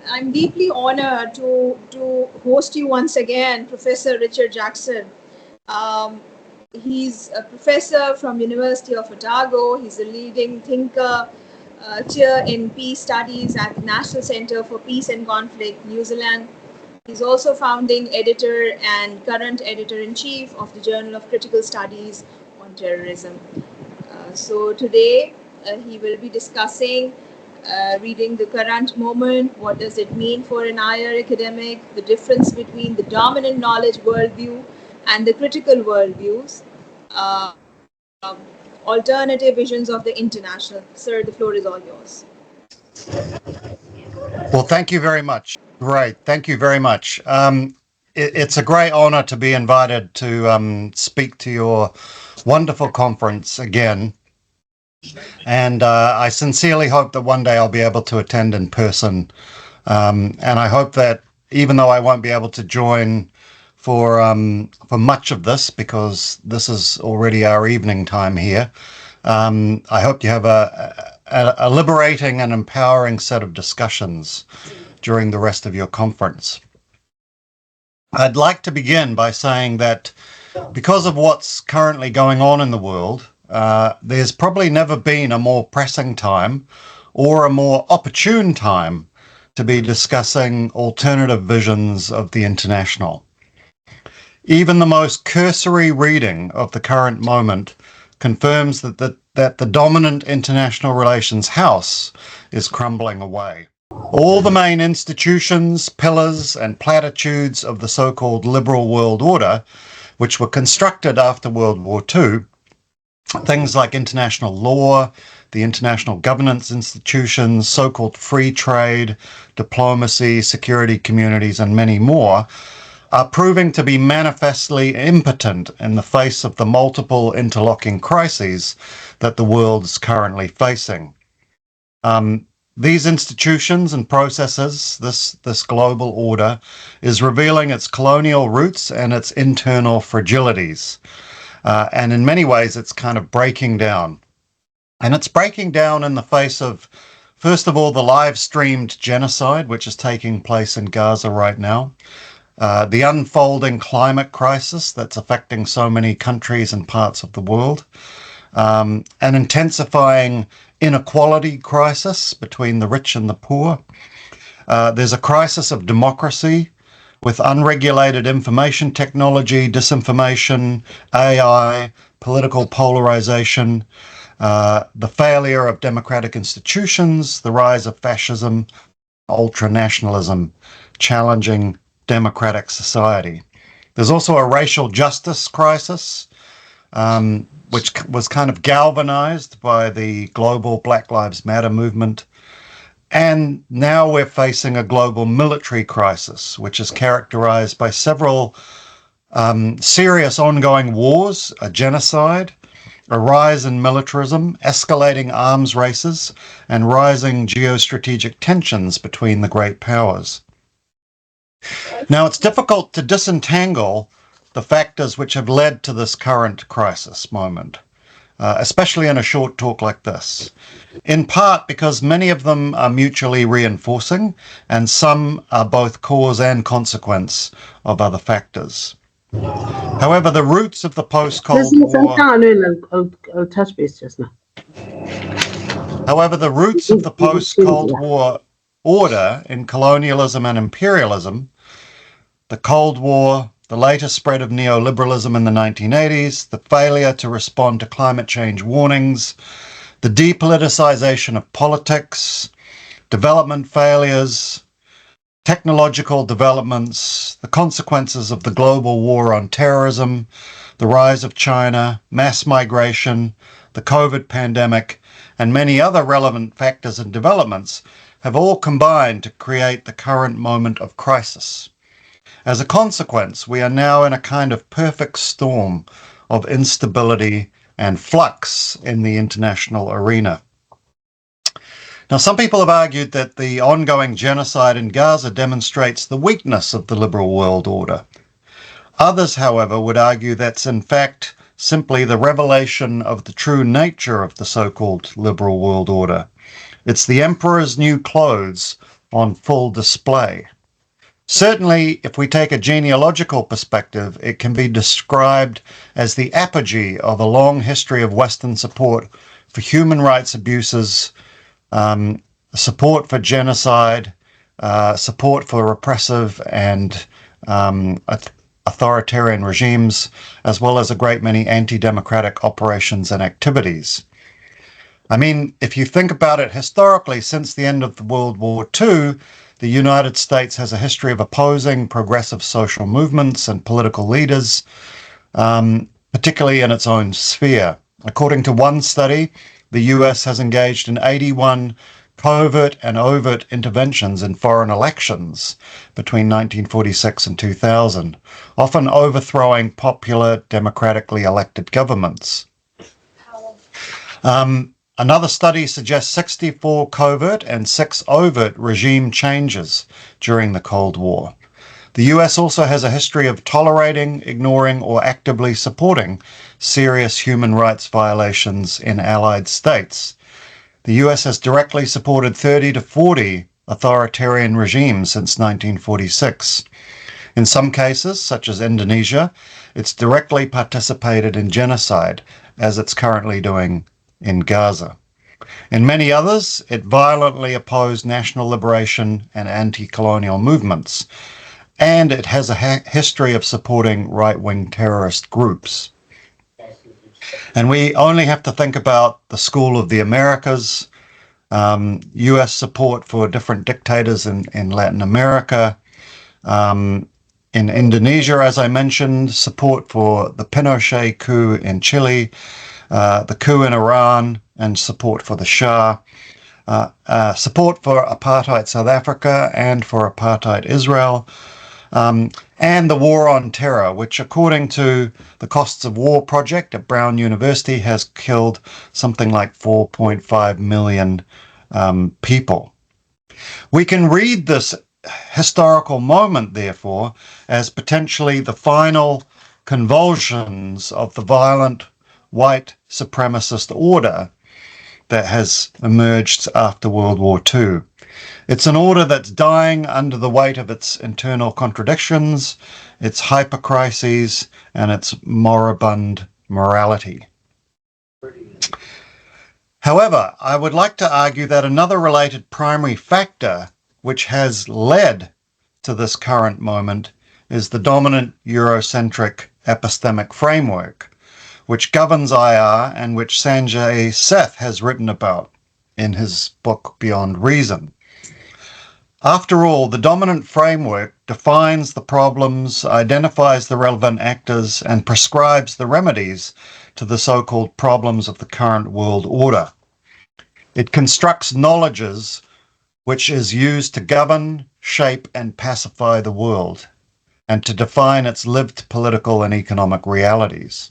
I'm deeply honored to host you once again, Professor Richard Jackson. Um, he's a professor from University of Otago. He's a leading thinker, chair in peace studies at the National Center for Peace and Conflict, New Zealand. He's also founding editor and current editor-in-chief of the Journal of Critical Studies on Terrorism. So today he will be discussing reading the current moment, what does it mean for an IR academic, the difference between the dominant knowledge worldview and the critical worldviews, uh, alternative visions of the international. Sir, the floor is all yours. Well, thank you very much. Great. Thank you very much. It's a great honor to be invited to speak to your wonderful conference again. And I sincerely hope that one day I'll be able to attend in person. And I hope that even though I won't be able to join for much of this, because this is already our evening time here, I hope you have a liberating and empowering set of discussions during the rest of your conference. I'd like to begin by saying that because of what's currently going on in the world, there's probably never been a more pressing time or a more opportune time to be discussing alternative visions of the international. Even the most cursory reading of the current moment confirms that the dominant international relations house is crumbling away. All the main institutions, pillars, and platitudes of the so-called liberal world order, which were constructed after World War II, things like international law, the international governance institutions, so-called free trade, diplomacy, security communities, and many more, are proving to be manifestly impotent in the face of the multiple interlocking crises that the world is currently facing. These institutions and processes, this global order, is revealing its colonial roots and its internal fragilities. And in many ways, it's kind of breaking down. And it's breaking down in the face of, first of all, the live-streamed genocide, which is taking place in Gaza right now, the unfolding climate crisis that's affecting so many countries and parts of the world, an intensifying inequality crisis between the rich and the poor. There's a crisis of democracy with unregulated information technology, disinformation, AI, political polarization, the failure of democratic institutions, the rise of fascism, ultranationalism, challenging democratic society. There's also a racial justice crisis, which was kind of galvanized by the global Black Lives Matter movement. And now we're facing a global military crisis, which is characterized by several serious ongoing wars, a genocide, a rise in militarism, escalating arms races, and rising geostrategic tensions between the great powers. Now, it's difficult to disentangle the factors which have led to this current crisis moment, especially in a short talk like this, in part because many of them are mutually reinforcing and some are both cause and consequence of other factors. However, the roots of the post-Cold War... I'll touch base just now. However, the roots of the post-Cold War order in colonialism and imperialism, the Cold War, the later spread of neoliberalism in the 1980s, the failure to respond to climate change warnings, the depoliticization of politics, development failures, technological developments, the consequences of the global war on terrorism, the rise of China, mass migration, the COVID pandemic, and many other relevant factors and developments have all combined to create the current moment of crisis. As a consequence, we are now in a kind of perfect storm of instability and flux in the international arena. Now, some people have argued that the ongoing genocide in Gaza demonstrates the weakness of the liberal world order. Others, however, would argue that's in fact simply the revelation of the true nature of the so-called liberal world order. It's the emperor's new clothes on full display. Certainly, if we take a genealogical perspective, it can be described as the apogee of a long history of Western support for human rights abuses, support for genocide, support for repressive and authoritarian regimes, as well as a great many anti-democratic operations and activities. I mean, if you think about it historically, since the end of World War II, the United States has a history of opposing progressive social movements and political leaders, particularly in its own sphere. According to one study, the US has engaged in 81 covert and overt interventions in foreign elections between 1946 and 2000, often overthrowing popular, democratically elected governments. Another study suggests 64 covert and 6 overt regime changes during the Cold War. The US also has a history of tolerating, ignoring, or actively supporting serious human rights violations in allied states. The US has directly supported 30 to 40 authoritarian regimes since 1946. In some cases, such as Indonesia, it's directly participated in genocide, as it's currently doing in Gaza. In many others, it violently opposed national liberation and anti-colonial movements, and it has a history of supporting right-wing terrorist groups. And we only have to think about the School of the Americas, US support for different dictators in Latin America, in Indonesia, as I mentioned, support for the Pinochet coup in Chile, the coup in Iran, and support for the Shah, support for apartheid South Africa and for apartheid Israel, and the war on terror, which, according to the Costs of War project at Brown University, has killed something like 4.5 million people. We can read this historical moment, therefore, as potentially the final convulsions of the violent white supremacist order that has emerged after World War II. It's an order that's dying under the weight of its internal contradictions, its hypercrises, and its moribund morality. However, I would like to argue that another related primary factor which has led to this current moment is the dominant Eurocentric epistemic framework, which governs IR and which Sanjay Seth has written about in his book Beyond Reason. After all, the dominant framework defines the problems, identifies the relevant actors, and prescribes the remedies to the so-called problems of the current world order. It constructs knowledges which is used to govern, shape, and pacify the world, and to define its lived political and economic realities.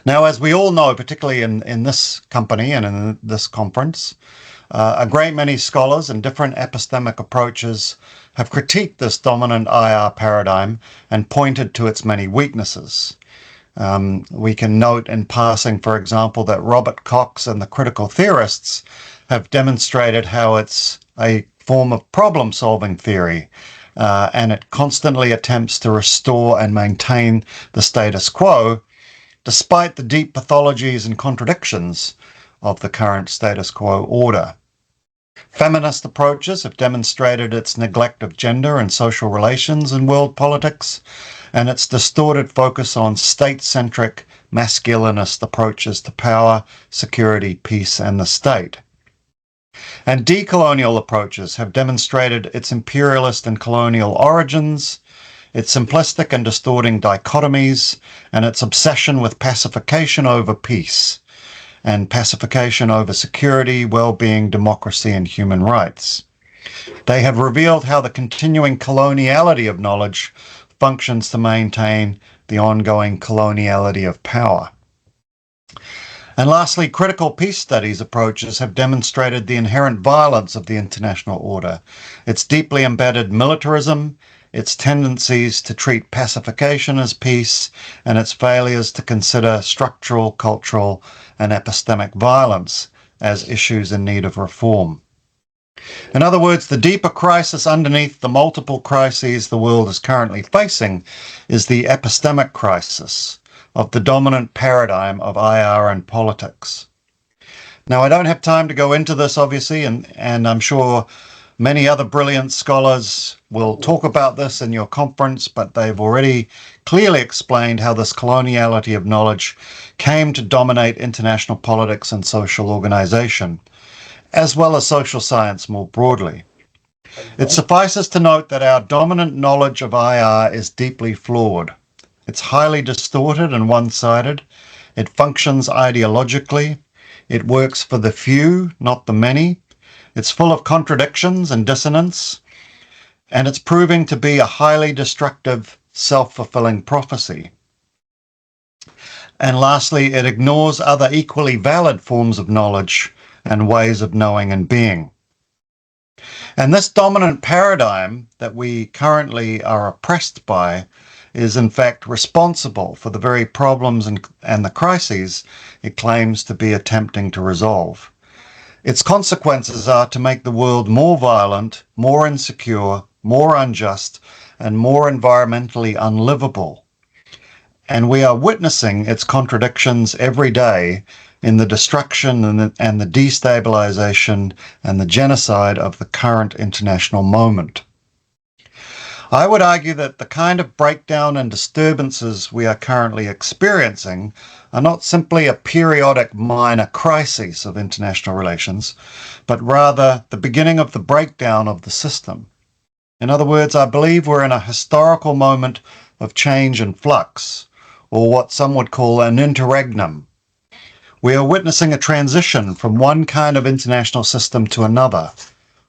Now, as we all know, particularly in this company and in this conference, a great many scholars and different epistemic approaches have critiqued this dominant IR paradigm and pointed to its many weaknesses. We can note in passing, for example, that Robert Cox and the critical theorists have demonstrated how it's a form of problem-solving theory, and it constantly attempts to restore and maintain the status quo, despite the deep pathologies and contradictions of the current status quo order. Feminist approaches have demonstrated its neglect of gender and social relations in world politics, and its distorted focus on state-centric, masculinist approaches to power, security, peace, and the state. And decolonial approaches have demonstrated its imperialist and colonial origins, its simplistic and distorting dichotomies, and its obsession with pacification over peace, and pacification over security, well-being, democracy, and human rights. They have revealed how the continuing coloniality of knowledge functions to maintain the ongoing coloniality of power. And lastly, critical peace studies approaches have demonstrated the inherent violence of the international order, its deeply embedded militarism, its tendencies to treat pacification as peace, and its failures to consider structural, cultural, and epistemic violence as issues in need of reform. In other words, the deeper crisis underneath the multiple crises the world is currently facing is the epistemic crisis of the dominant paradigm of IR and politics. Now, I don't have time to go into this, obviously, and I'm sure many other brilliant scholars will talk about this in your conference, but they've already clearly explained how this coloniality of knowledge came to dominate international politics and social organization, as well as social science more broadly. It suffices to note that our dominant knowledge of IR is deeply flawed. It's highly distorted and one-sided. It functions ideologically. It works for the few, not the many. It's full of contradictions and dissonance, and it's proving to be a highly destructive, self-fulfilling prophecy. And lastly, it ignores other equally valid forms of knowledge and ways of knowing and being. And this dominant paradigm that we currently are oppressed by is in fact responsible for the very problems and the crises it claims to be attempting to resolve. Its consequences are to make the world more violent, more insecure, more unjust, and more environmentally unlivable. And we are witnessing its contradictions every day in the destruction and the destabilization and the genocide of the current international moment. I would argue that the kind of breakdown and disturbances we are currently experiencing are not simply a periodic minor crisis of international relations, but rather the beginning of the breakdown of the system. In other words, I believe we're in a historical moment of change and flux, or what some would call an interregnum. We are witnessing a transition from one kind of international system to another,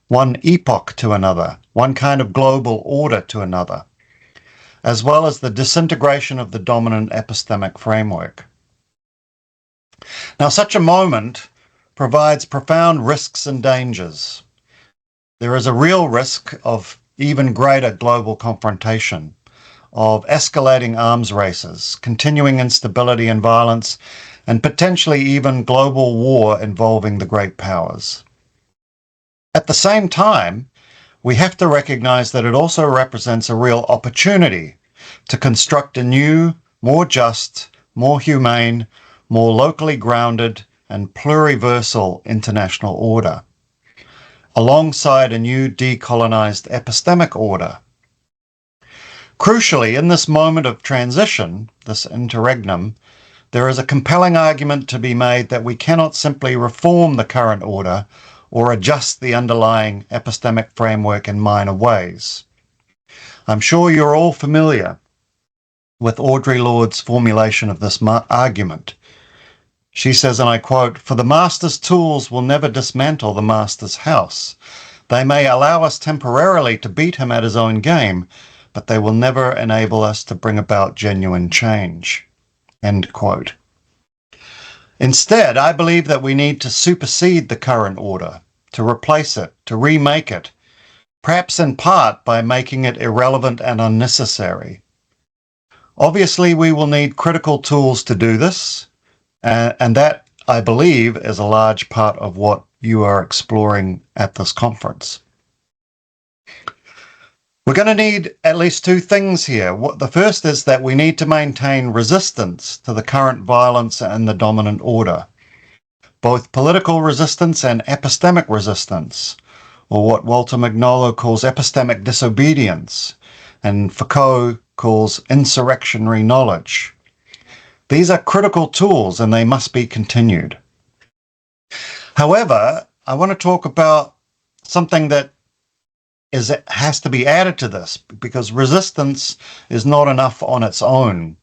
one epoch to another, one kind of global order to another, as well as the disintegration of the dominant epistemic framework. Now, such a moment provides profound risks and dangers. There is a real risk of even greater global confrontation, of escalating arms races, continuing instability and violence, and potentially even global war involving the great powers. At the same time, we have to recognize that it also represents a real opportunity to construct a new, more just, more humane, more locally grounded, and pluriversal international order, alongside a new decolonized epistemic order. Crucially, in this moment of transition, this interregnum, there is a compelling argument to be made that we cannot simply reform the current order or adjust the underlying epistemic framework in minor ways. I'm sure you're all familiar with Audre Lorde's formulation of this argument. She says, and I quote, "For the master's tools will never dismantle the master's house. They may allow us temporarily to beat him at his own game, but they will never enable us to bring about genuine change." End quote. Instead, I believe that we need to supersede the current order, to replace it, to remake it, perhaps in part by making it irrelevant and unnecessary. Obviously, we will need critical tools to do this, and that, I believe, is a large part of what you are exploring at this conference. We're going to need at least two things here. The first is that we need to maintain resistance to the current violence and the dominant order, both political resistance and epistemic resistance, or what Walter Mignolo calls epistemic disobedience, and Foucault calls insurrectionary knowledge. These are critical tools and they must be continued. However, I want to talk about something that has to be added to this, because resistance is not enough on its own.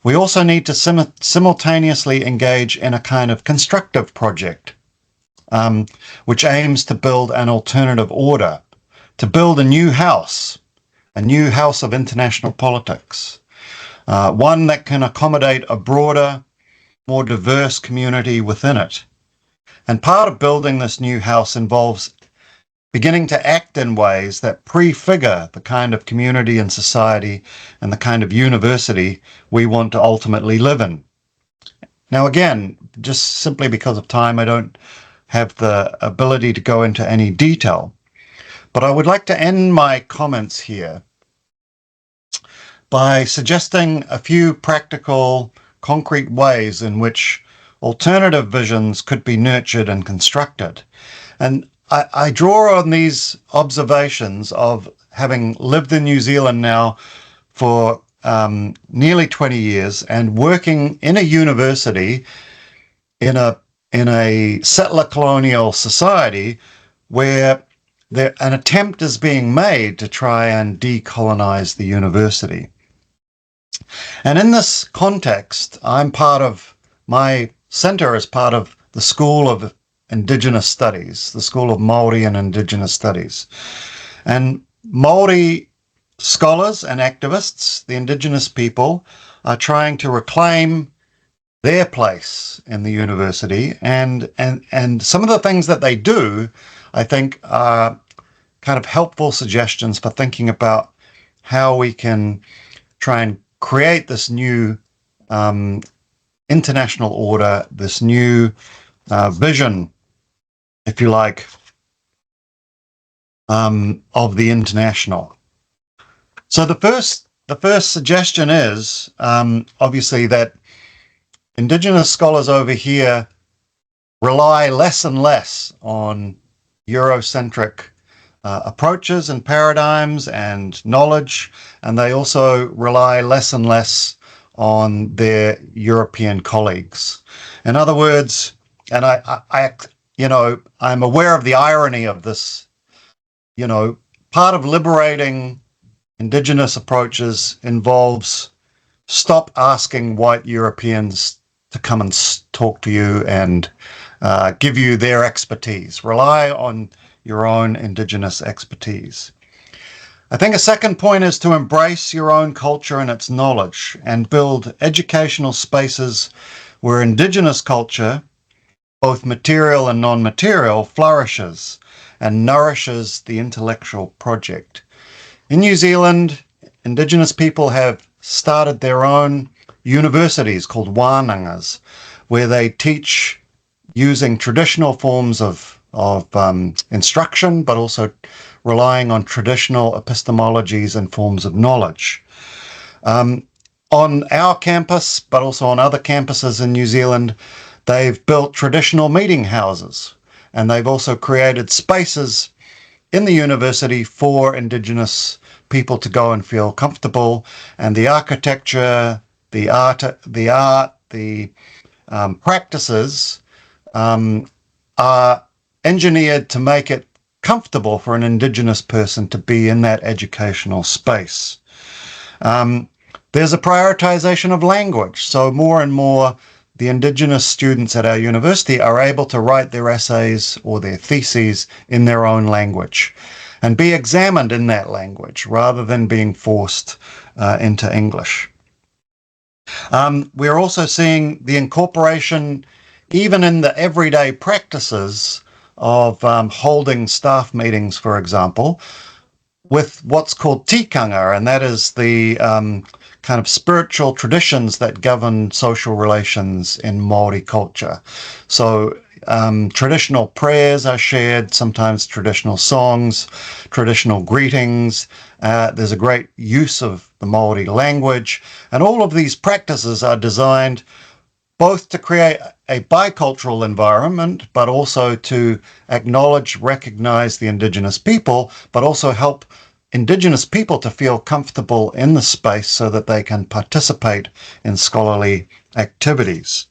We also need to simultaneously engage in a kind of constructive project, which aims to build an alternative order, to build a new house of international politics, one that can accommodate a broader, more diverse community within it. And part of building this new house involves beginning to act in ways that prefigure the kind of community and society and the kind of university we want to ultimately live in. Now, again, just simply because of time, I don't have the ability to go into any detail. But I would like to end my comments here by suggesting a few practical, concrete ways in which alternative visions could be nurtured and constructed. And I draw on these observations of having lived in New Zealand now for nearly 20 years and working in a university in a settler colonial society where an attempt is being made to try and decolonize the university. And in this context, my center is part of the School of Indigenous Studies, the School of Māori and Indigenous Studies. And Māori scholars and activists, the Indigenous people, are trying to reclaim their place in the university. And some of the things that they do, I think, are kind of helpful suggestions for thinking about how we can try and create this new international order, this new vision, if you like, of the international. So the first suggestion is obviously that Indigenous scholars over here rely less and less on Eurocentric approaches and paradigms and knowledge, and they also rely less and less on their European colleagues. In other words, and I'm aware of the irony of this, part of liberating Indigenous approaches involves stop asking white Europeans to come and talk to you and give you their expertise. Rely on your own Indigenous expertise. I think a second point is to embrace your own culture and its knowledge and build educational spaces where Indigenous culture, both material and non-material, flourishes and nourishes the intellectual project. In New Zealand, Indigenous people have started their own universities called wānangas, where they teach using traditional forms of instruction, but also relying on traditional epistemologies and forms of knowledge. On our campus, but also on other campuses in New Zealand, they've built traditional meeting houses, and they've also created spaces in the university for Indigenous people to go and feel comfortable. And the architecture, the practices are engineered to make it comfortable for an Indigenous person to be in that educational space. There's a prioritization of language. So more and more, the Indigenous students at our university are able to write their essays or their theses in their own language and be examined in that language rather than being forced into English. We're also seeing the incorporation, even in the everyday practices of holding staff meetings, for example, with what's called tikanga, and that is the kind of spiritual traditions that govern social relations in Māori culture. So traditional prayers are shared, sometimes traditional songs, traditional greetings. There's a great use of the Māori language, and all of these practices are designed both to create a bicultural environment, but also to acknowledge, recognize the Indigenous people, but also help Indigenous people to feel comfortable in the space so that they can participate in scholarly activities.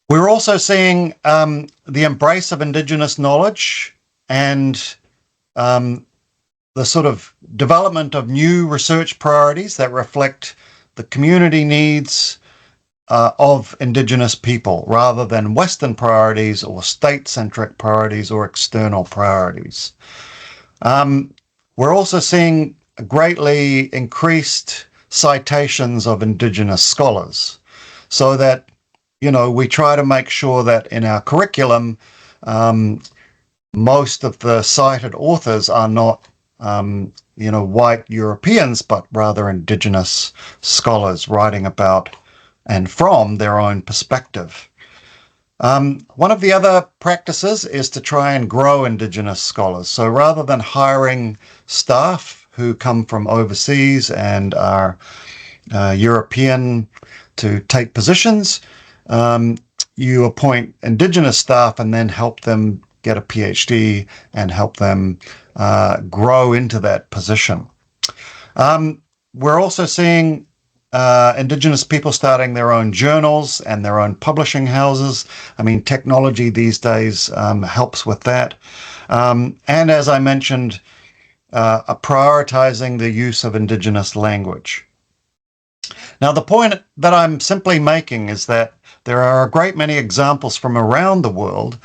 We're also seeing the embrace of Indigenous knowledge and the sort of development of new research priorities that reflect the community needs of Indigenous people rather than Western priorities or state-centric priorities or external priorities. We're also seeing greatly increased citations of Indigenous scholars, so that, we try to make sure that in our curriculum, most of the cited authors are not, white Europeans, but rather Indigenous scholars writing about and from their own perspective. One of the other practices is to try and grow Indigenous scholars. So rather than hiring staff who come from overseas and are European to take positions, you appoint Indigenous staff and then help them get a PhD and help them grow into that position. We're also seeing Indigenous people starting their own journals and their own publishing houses. I mean, technology these days helps with that. And as I mentioned, prioritizing the use of Indigenous language. Now, the point that I'm simply making is that there are a great many examples from around the world,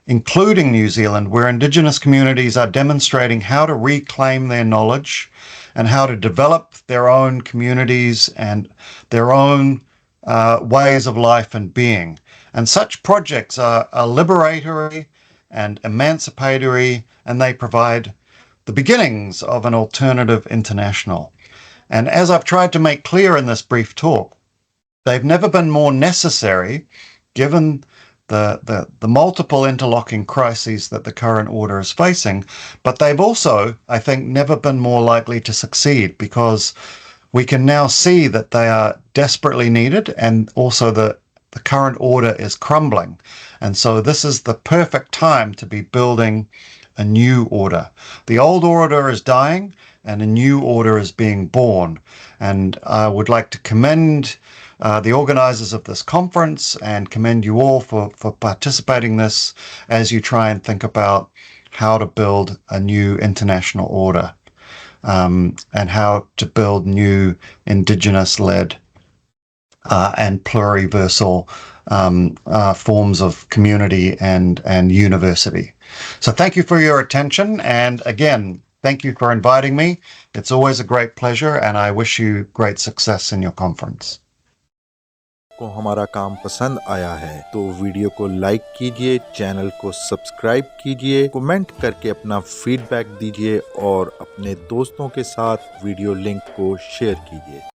including New Zealand, where Indigenous communities are demonstrating how to reclaim their knowledge and how to develop their own communities and their own ways of life and being. And such projects are liberatory and emancipatory, and they provide the beginnings of an alternative international. And as I've tried to make clear in this brief talk, they've never been more necessary given the multiple interlocking crises that the current order is facing, but they've also, I think, never been more likely to succeed because we can now see that they are desperately needed, and also the current order is crumbling. And so this is the perfect time to be building a new order. The old order is dying and a new order is being born. And I would like to commend the organizers of this conference and commend you all for participating in this as you try and think about how to build a new international order and how to build new Indigenous-led and pluriversal forms of community and university. So thank you for your attention. And again, thank you for inviting me. It's always a great pleasure, and I wish you great success in your conference. को हमारा काम पसंद आया है तो video को like कीजिए, channel को सब्सक्राइब कीजिए, कमेंट करके अपना फीडबैक दीजिए और अपने दोस्तों के साथ वीडियो लिंक को शेयर कीजिए।